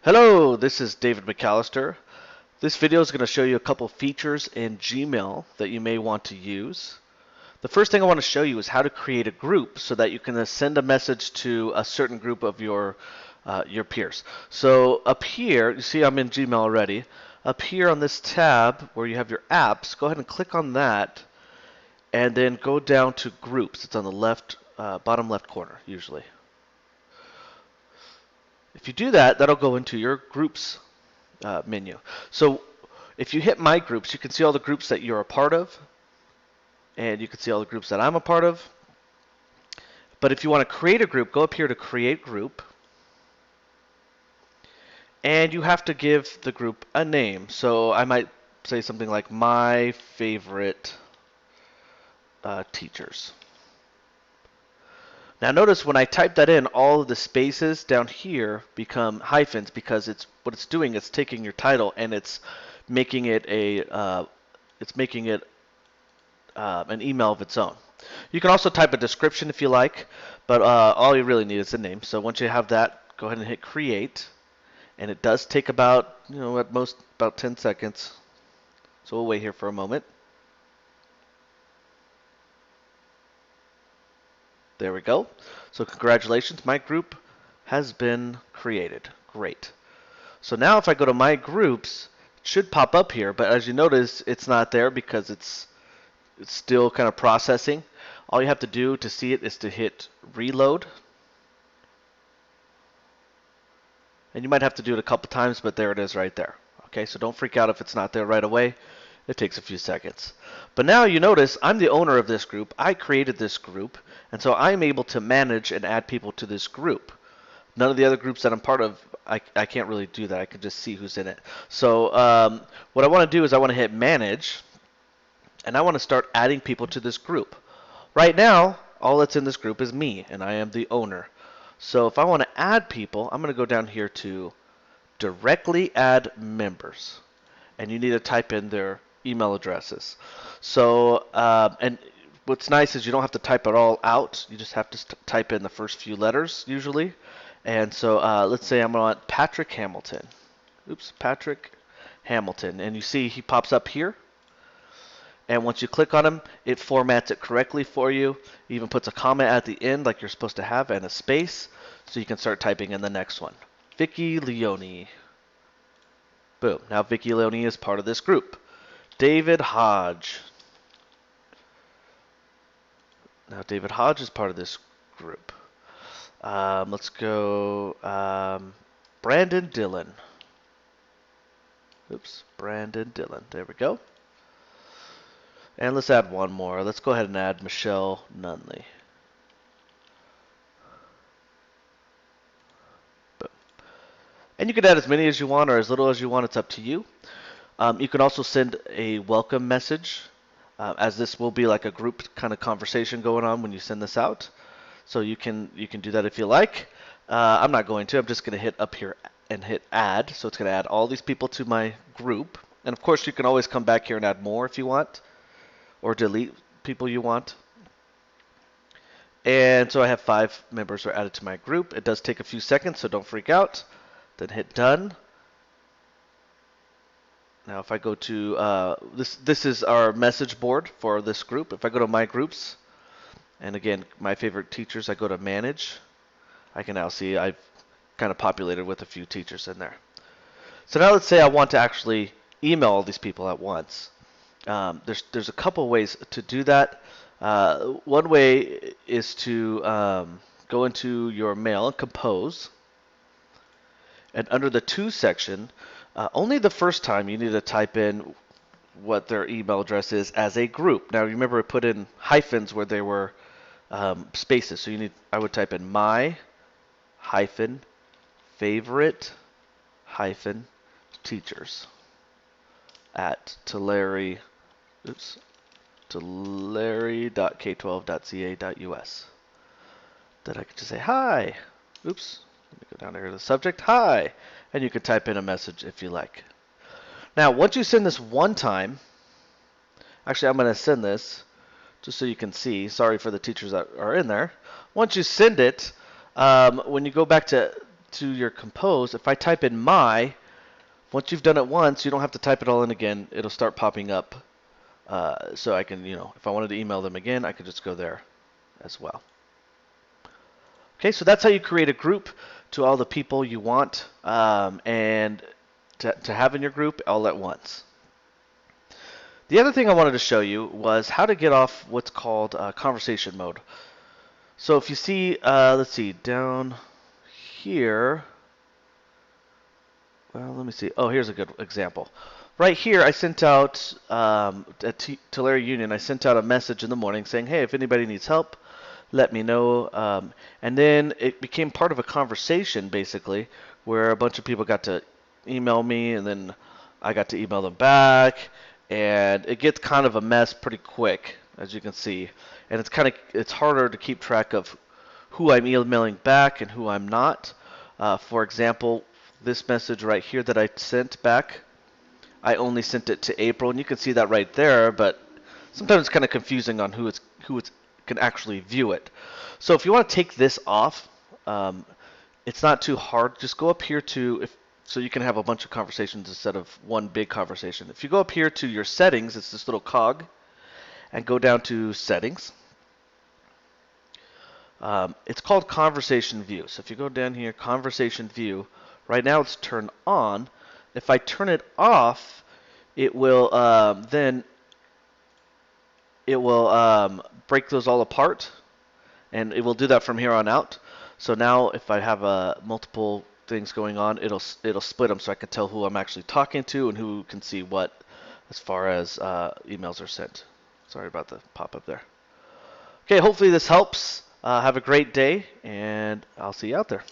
Hello, this is David McAllister. This video is going to show you a couple features in Gmail that you may want to use. The first thing I want to show you is how to create a group so that you can send a message to a certain group of your peers. So up here, you see I'm in Gmail already. Up here on this tab where you have your apps, go ahead and click on that and then go down to groups. It's on the left, bottom left corner usually. If you do that, that'll go into your groups menu. So if you hit My Groups, you can see all the groups that you're a part of, and you can see all the groups that I'm a part of. But if you want to create a group, go up here to Create Group, and you have to give the group a name. So I might say something like My Favorite Teachers. Now notice when I type that in, all of the spaces down here become hyphens because what it's doing. It's taking your title and it's making it an email of its own. You can also type a description if you like, but all you really need is a name. So once you have that, go ahead and hit Create, and it does take about, at most about 10 seconds. So we'll wait here for a moment. There we go. So congratulations, my group has been created. Great. So now if I go to My Groups, it should pop up here, but as you notice, it's not there because it's still kind of processing. All you have to do to see it is to hit reload. And you might have to do it a couple times, but there it is right there. Okay, so don't freak out if it's not there right away. It takes a few seconds. But now you notice I'm the owner of this group. I created this group, and so I'm able to manage and add people to this group. None of the other groups that I'm part of, I can't really do that. I can just see who's in it. So what I want to do is I want to hit Manage, and I want to start adding people to this group. Right now, all that's in this group is me, and I am the owner. So if I want to add people, I'm going to go down here to Directly Add Members, and you need to type in their email addresses. So, and what's nice is you don't have to type it all out. You just have to type in the first few letters usually. And so let's say I'm on Patrick Hamilton. Oops, Patrick Hamilton. And you see he pops up here. And once you click on him, it formats it correctly for you. It even puts a comma at the end like you're supposed to have and a space. So you can start typing in the next one. Vicky Leone. Boom. Now Vicky Leone is part of this group. David Hodge. Now David Hodge is part of this group. Let's go Brandon Dillon. Oops, Brandon Dillon. There we go. And let's add one more. Let's go ahead and add Michelle Nunley. Boom. And you can add as many as you want or as little as you want. It's up to you. You can also send a welcome message, as this will be like a group kind of conversation going on when you send this out. So you can do that if you like. I'm not going to. I'm just going to hit up here and hit add. So it's going to add all these people to my group. And of course, you can always come back here and add more if you want, or delete people you want. And so I have 5 members are added to my group. It does take a few seconds, so don't freak out. Then hit done. Now if I go to, this is our message board for this group. If I go to My Groups, and again, My Favorite Teachers, I go to Manage. I can now see I've kind of populated with a few teachers in there. So now let's say I want to actually email all these people at once. There's a couple ways to do that. One way is to go into your mail and compose. And under the To section, only the first time you need to type in what their email address is as a group. Now remember I put in hyphens where they were spaces. So I would type in my hyphen favorite hyphen teachers at tulare.k12.ca.us. Then I could just say hi. Oops. Let me go down here to the subject. Hi. And you can type in a message if you like. Now, once you send this one time, actually I'm going to send this just so you can see. Sorry for the teachers that are in there. Once you send it, when you go back to to your compose, if I type in once you've done it once, you don't have to type it all in again. It'll start popping up. So I can, if I wanted to email them again, I could just go there as well. Okay, so that's how you create a group to all the people you want and to have in your group all at once. The other thing I wanted to show you was how to get off what's called conversation mode. So if you see, let's see, down here, well, let me see. Oh, here's a good example. Right here, I sent out, at Tulare Union, I sent out a message in the morning saying, hey, if anybody needs help, let me know. And then it became part of a conversation, basically, where a bunch of people got to email me, and then I got to email them back. And it gets kind of a mess pretty quick, as you can see. And it's harder to keep track of who I'm emailing back and who I'm not. For example, this message right here that I sent back, I only sent it to April, and you can see that right there, but sometimes it's kind of confusing on who can actually view it. So if you want to take this off, it's not too hard. Just go up here so you can have a bunch of conversations instead of one big conversation. If you go up here to your settings, it's this little cog, and go down to settings. It's called conversation view. So if you go down here, conversation view, right now it's turned on. If I turn it off, it will break those all apart, and it will do that from here on out. So now if I have multiple things going on, it'll split them so I can tell who I'm actually talking to and who can see what as far as emails are sent. Sorry about the pop-up there. Okay, hopefully this helps. Have a great day, and I'll see you out there.